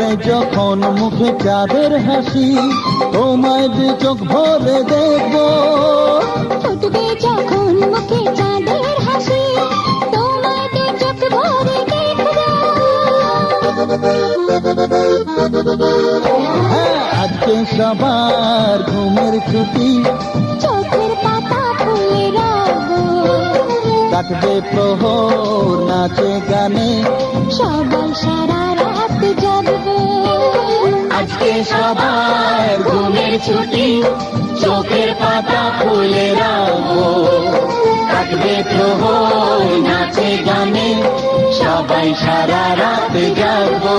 ফুটবে যখন মুখে চাঁদের হাসি, তোমায় দু চোখ ভরে দেখবো। ফুটবে যখন মুখে চাঁদের হাসি, তোমায় দু চোখ ভরে দেখবো। হ্যাঁ, আজকে সবার ঘুমের ছুটি, চোখের পাতা ফুলে রব, কাটবে প্রহর নাচে গানে, সবাই সারা রাত জাগবো। আজকে সবার ঘুমের ছুটি, চোখের পাতা ফুলে রাখবো, কাটবে প্রহর নাচে গানে, সবাই সারা রাত জাগবো।